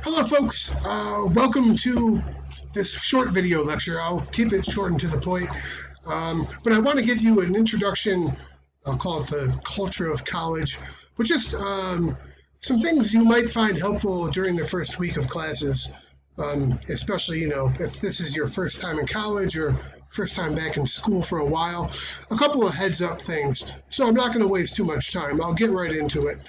Hello, folks. Welcome to this short video lecture. I'll keep it short and to the point. But I want to give you an introduction. I'll call it the culture of college, but just some things you might find helpful during the first week of classes, especially, if this is your first time in college or first time back in school for a while. A couple of heads up things. So I'm not going to waste too much time. I'll get right into it.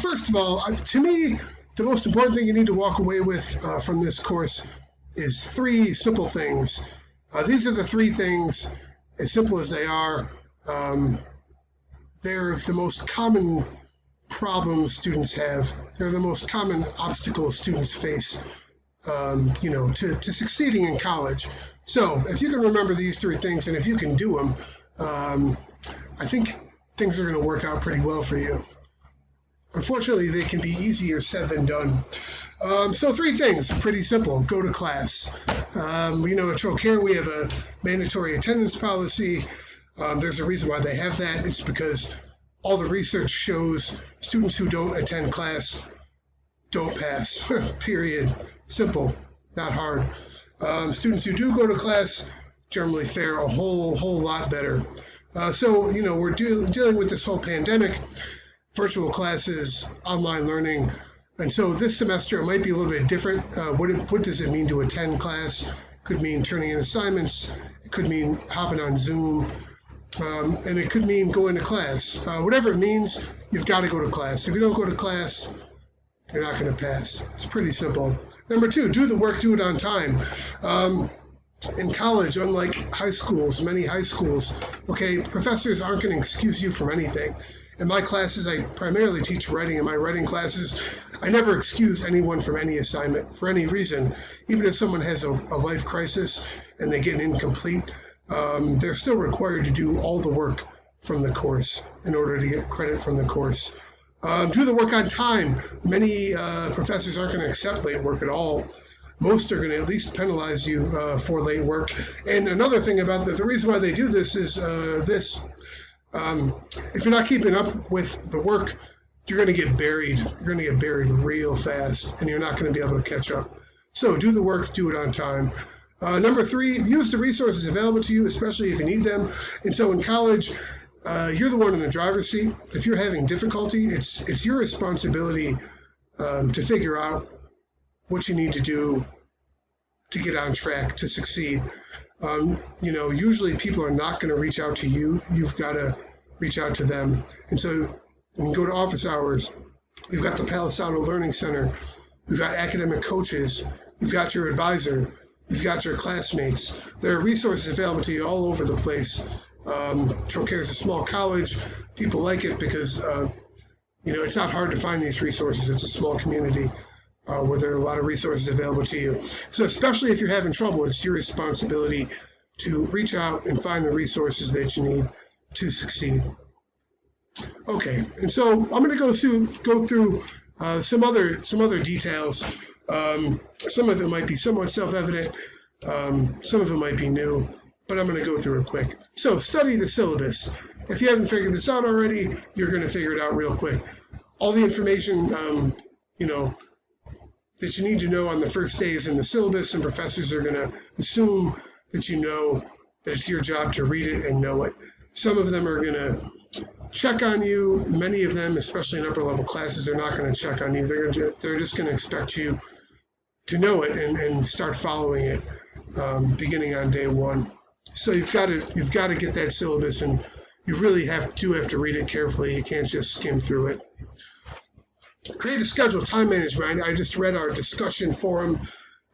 First of all, to me, the most important thing you need to walk away with from this course is three simple things. These are the three things, as simple as they are. They're the most common problems students have. They're the most common obstacles students face, to succeeding in college. So if you can remember these three things and if you can do them, I think things are going to work out pretty well for you. Unfortunately, they can be easier said than done. So three things, pretty simple. Go to class. At Trocare, we have a mandatory attendance policy. There's a reason why they have that. It's because all the research shows students who don't attend class don't pass, period. Simple, not hard. Students who do go to class generally fare a whole lot better. We're dealing with this whole pandemic. Virtual classes, online learning. And so this semester it might be a little bit different. What does it mean to attend class? Could mean turning in assignments. It could mean hopping on Zoom. And it could mean going to class. Whatever it means, you've got to go to class. If you don't go to class, you're not going to pass. It's pretty simple. Number two, do the work, do it on time. In college, unlike many high schools, professors aren't going to excuse you from anything. In my classes, I primarily teach writing. In my writing classes, I never excuse anyone from any assignment for any reason. Even if someone has a life crisis and they get an incomplete, they're still required to do all the work from the course in order to get credit from the course. Do the work on time. Many professors aren't going to accept late work at all. Most are going to at least penalize you for late work. And another thing about the reason why they do this is this. If you're not keeping up with the work, you're going to get buried. You're going to get buried real fast, and you're not going to be able to catch up. So do the work, do it on time. Number three, use the resources available to you, especially if you need them. And so in college, you're the one in the driver's seat. If you're having difficulty, it's your responsibility to figure out what you need to do to get on track, to succeed. Usually people are not going to reach out to you. You've got to reach out to them. And so when you go to office hours, you've got the Palisado Learning Center, you've got academic coaches, you've got your advisor, you've got your classmates. There are resources available to you all over the place. Trocare is a small college. People like it because, it's not hard to find these resources. It's a small community. Where there are a lot of resources available to you. So especially if you're having trouble, it's your responsibility to reach out and find the resources that you need to succeed. Okay, and so I'm going to go through some other details. Some of it might be somewhat self-evident. Some of it might be new, but I'm going to go through it quick. So study the syllabus. If you haven't figured this out already, you're going to figure it out real quick. All the information, that you need to know on the first day is in the syllabus, and professors are going to assume that you know that it's your job to read it and know it. Some of them are going to check on you. Many of them, especially in upper level classes, are not going to check on you. They're just going to expect you to know it and start following it beginning on day one. So you've got to get that syllabus, and you really have to read it carefully. You can't just skim through it. Create a schedule, time management. I just read our discussion forum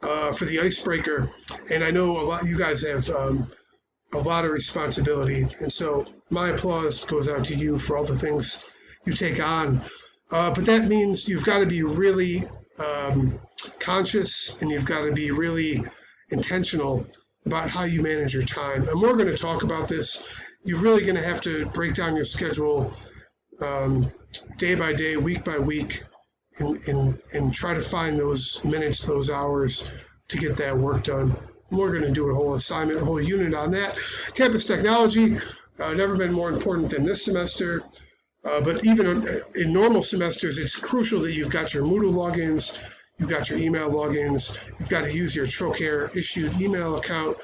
for the icebreaker, and I know you guys have a lot of responsibility, and so my applause goes out to you for all the things you take on. But that means you've got to be really conscious, and you've got to be really intentional about how you manage your time. And we're going to talk about this. You're really going to have to break down your schedule day by day, week by week, and try to find those minutes, those hours to get that work done. And we're going to do a whole assignment, a whole unit on that. Campus technology, never been more important than this semester. But even in normal semesters, it's crucial that you've got your Moodle logins, you've got your email logins, you've got to use your Trocare issued email account.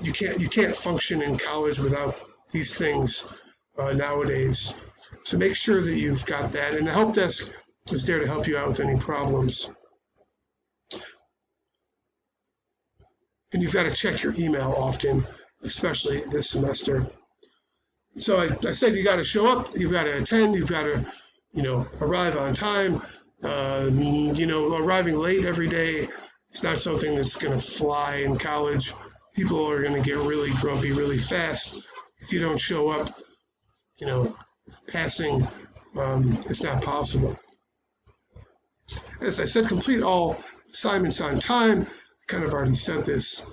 You can't function in college without these things nowadays. So make sure that you've got that, and the help desk is there to help you out with any problems. And you've got to check your email often, especially this semester. So I said you got to show up, you've got to attend, you've got to, arrive on time. Arriving late every day is not something that's going to fly in college. People are going to get really grumpy really fast if you don't show up. Passing is not possible. As I said, complete all assignments on time. I kind of already said this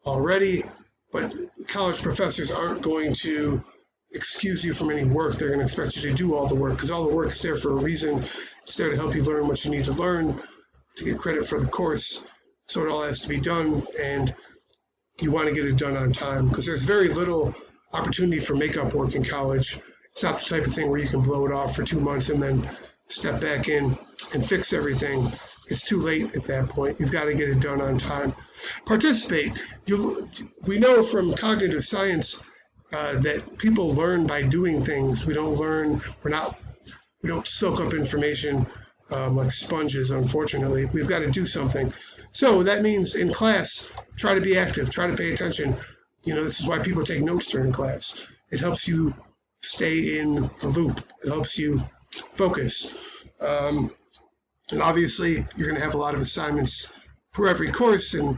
already, but college professors aren't going to excuse you from any work. They're going to expect you to do all the work because all the work is there for a reason. It's there to help you learn what you need to learn, to get credit for the course. So it all has to be done, and you want to get it done on time because there's very little opportunity for makeup work in college. It's not the type of thing where you can blow it off for 2 months and then step back in and fix everything. It's too late at that point. You've got to get it done on time. Participate. We know from cognitive science that people learn by doing things. We don't soak up information like sponges, unfortunately. We've got to do something. So that means in class, try to be active, try to pay attention. This is why people take notes during class. It helps you stay in the loop. It helps you focus. And obviously, you're going to have a lot of assignments for every course, and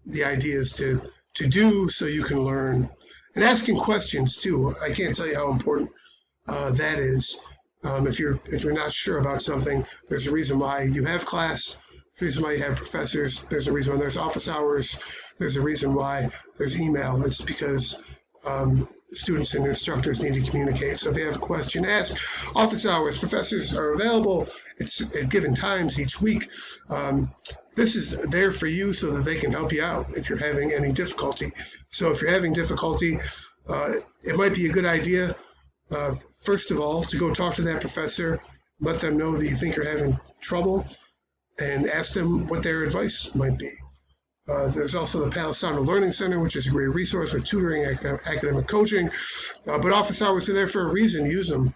the idea is to do so you can learn. And asking questions, too. I can't tell you how important that is. If you're not sure about something, there's a reason why you have class. There's a reason why you have professors. There's a reason why there's office hours. There's a reason why there's email. It's because students and instructors need to communicate. So if you have a question, ask. Office hours, professors are available at given times each week. This is there for you so that they can help you out if you're having any difficulty. So if you're having difficulty, it might be a good idea, first of all, to go talk to that professor, let them know that you think you're having trouble, and ask them what their advice might be. There's also the Palisano Learning Center, which is a great resource for tutoring, academic coaching. But office hours are there for a reason. Use them.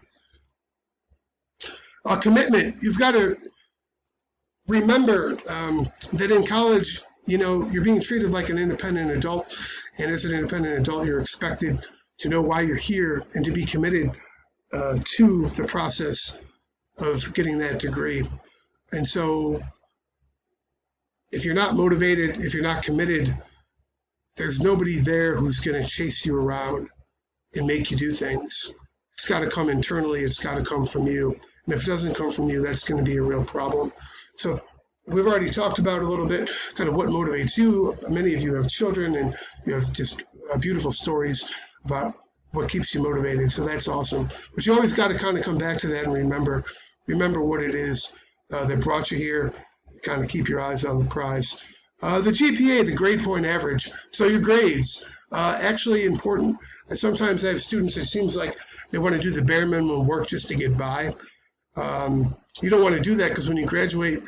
Commitment. You've got to remember that in college, you're being treated like an independent adult. And as an independent adult, you're expected to know why you're here and to be committed to the process of getting that degree. And so if you're not motivated, if you're not committed, there's nobody there who's going to chase you around and make you do things. It's got to come internally. It's got to come from you. And if it doesn't come from you, that's going to be a real problem. So we've already talked about a little bit kind of what motivates you. Many of you have children and you have just beautiful stories about what keeps you motivated. So that's awesome. But you always got to kind of come back to that and remember what it is that brought you here. Kind of keep your eyes on the prize. The GPA, the grade point average. So your grades, actually important. Sometimes I have students, it seems like they want to do the bare minimum work just to get by. You don't want to do that because when you graduate,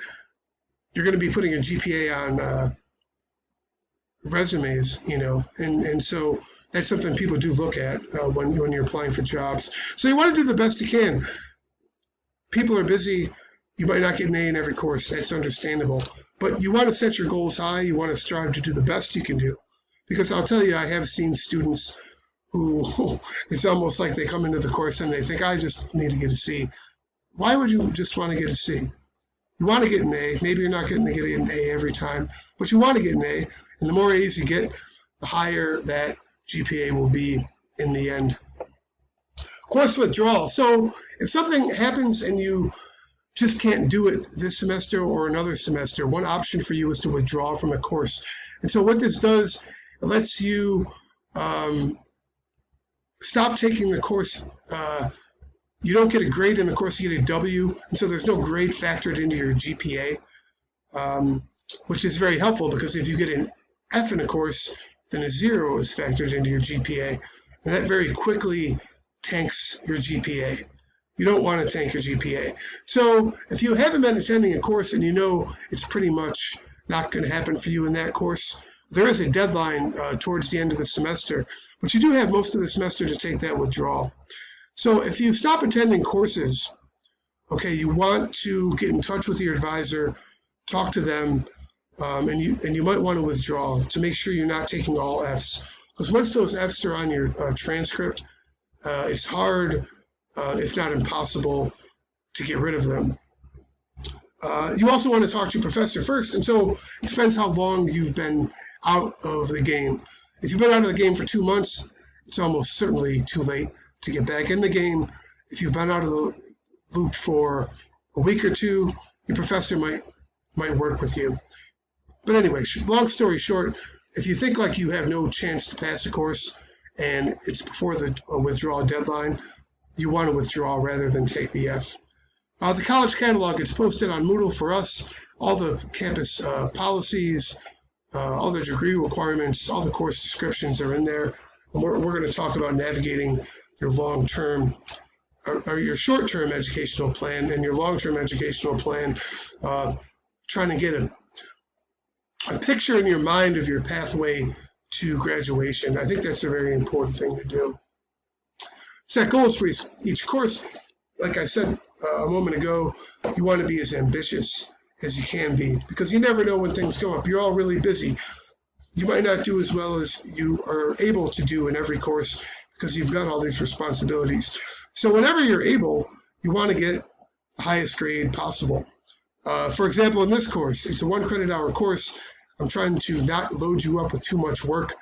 you're going to be putting a GPA on resumes, and so that's something people do look at when you're applying for jobs. So you want to do the best you can. People are busy. You might not get an A in every course. That's understandable. But you want to set your goals high. You want to strive to do the best you can do. Because I'll tell you, I have seen students who, it's almost like they come into the course and they think, I just need to get a C. Why would you just want to get a C? You want to get an A. Maybe you're not going to get an A every time, but you want to get an A. And the more A's you get, the higher that GPA will be in the end. Course withdrawal. So if something happens and you just can't do it this semester or another semester, one option for you is to withdraw from a course. And so what this does, it lets you stop taking the course. You don't get a grade in the course, you get a W, and so there's no grade factored into your GPA, which is very helpful because if you get an F in a course, then a 0 is factored into your GPA, and that very quickly tanks your GPA. You don't want to tank your GPA. So if you haven't been attending a course and you know it's pretty much not going to happen for you in that course, there is a deadline towards the end of the semester, but you do have most of the semester to take that withdrawal. So if you stop attending courses, okay, you want to get in touch with your advisor, talk to them, and you might want to withdraw to make sure you're not taking all Fs. Because once those Fs are on your transcript, it's hard, if not impossible, to get rid of them. You also want to talk to your professor first, and so it depends how long you've been out of the game. If you've been out of the game for 2 months, it's almost certainly too late to get back in the game. If you've been out of the loop for a week or two, your professor might work with you. But anyway, long story short, if you think like you have no chance to pass a course and it's before the withdrawal deadline, you want to withdraw rather than take the F. The college catalog is posted on Moodle for us. All the campus policies, all the degree requirements, all the course descriptions are in there. And we're going to talk about navigating your long-term or your short-term educational plan and your long-term educational plan, trying to get a picture in your mind of your pathway to graduation. I think that's a very important thing to do. Set goals for each course. Like I said a moment ago, you want to be as ambitious as you can be, because you never know when things come up. You're all really busy. You might not do as well as you are able to do in every course because you've got all these responsibilities. So whenever you're able, you want to get the highest grade possible. For example, in this course, it's a 1 credit hour course. I'm trying to not load you up with too much work.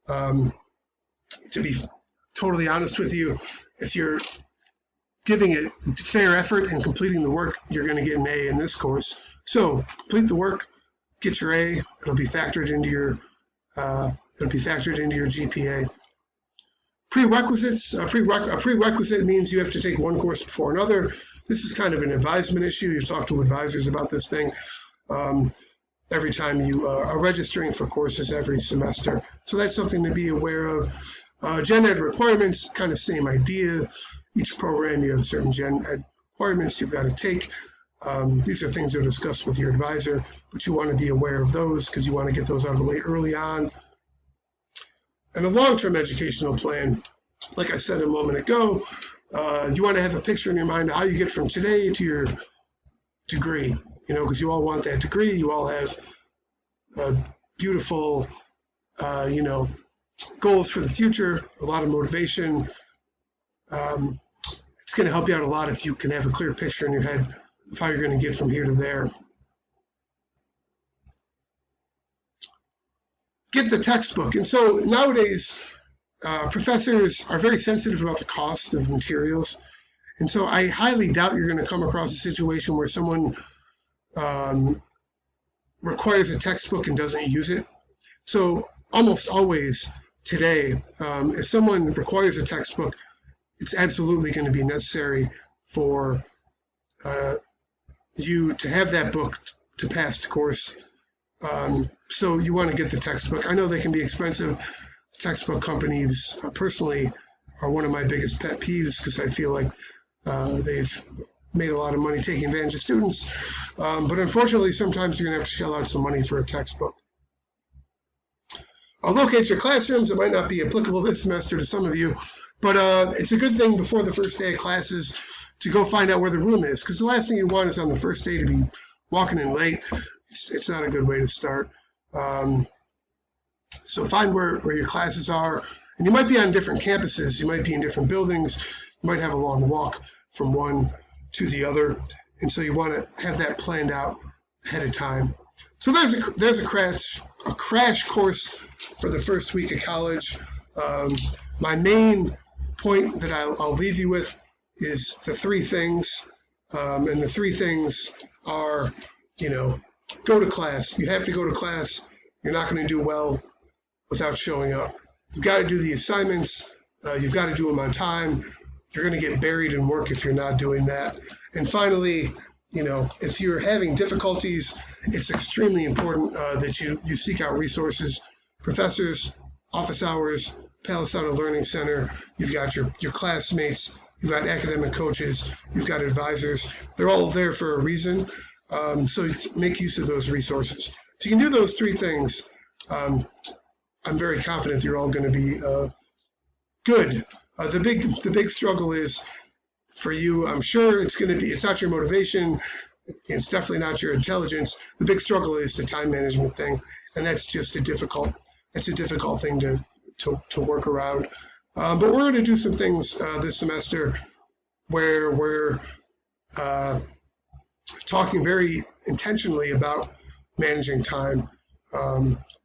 To be totally honest with you, if you're giving it fair effort and completing the work, you're going to get an A in this course. So complete the work, get your A. It'll be factored into your GPA. Prerequisites. A prerequisite means you have to take one course before another. This is kind of an advisement issue. You talk to advisors about this thing every time you are registering for courses every semester. So that's something to be aware of. Gen Ed requirements, kind of same idea. Each program, you have certain Gen Ed requirements you've got to take. These are things that are discussed with your advisor, but you want to be aware of those because you want to get those out of the way early on. And a long-term educational plan, like I said a moment ago, you want to have a picture in your mind of how you get from today to your degree, because you all want that degree. You all have beautiful, goals for the future, a lot of motivation. It's going to help you out a lot if you can have a clear picture in your head of how you're going to get from here to there. Get the textbook. And so nowadays, professors are very sensitive about the cost of materials. And so I highly doubt you're going to come across a situation where someone requires a textbook and doesn't use it. So almost always today, if someone requires a textbook, it's absolutely going to be necessary for you to have that book to pass the course. So you want to get the textbook. I know they can be expensive. Textbook companies, personally, are one of my biggest pet peeves because I feel like they've made a lot of money taking advantage of students. But unfortunately, sometimes you're going to have to shell out some money for a textbook. Locate your classrooms. It might not be applicable this semester to some of you, but it's a good thing before the first day of classes to go find out where the room is, because the last thing you want is on the first day to be walking in late. It's not a good way to start. So find where your classes are, and you might be on different campuses. You might be in different buildings. You might have a long walk from one to the other, and so you want to have that planned out ahead of time. So there's a crash course for the first week of college. My main point that I'll leave you with is the 3 things, and the 3 things are, go to class. You have to go to class. You're not going to do well without showing up. You've got to do the assignments. You've got to do them on time. You're going to get buried in work if you're not doing that. And finally, if you're having difficulties, it's extremely important that you seek out resources, professors, office hours, Palisano Learning Center. You've got your classmates you've got academic coaches, you've got advisors. They're all there for a reason. So make use of those resources. If you can do those three things, I'm very confident you're all going to be good. The big struggle is for you. I'm sure it's going to be. It's not your motivation. It's definitely not your intelligence. The big struggle is the time management thing, and that's just a difficult. It's a difficult thing to work around. But we're going to do some things this semester where we're talking very intentionally about managing time,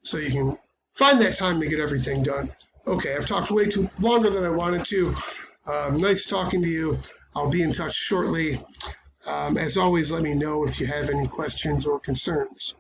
so you can find that time to get everything done. Okay, I've talked way too longer than I wanted to. Nice talking to you. I'll be in touch shortly. As always, let me know if you have any questions or concerns.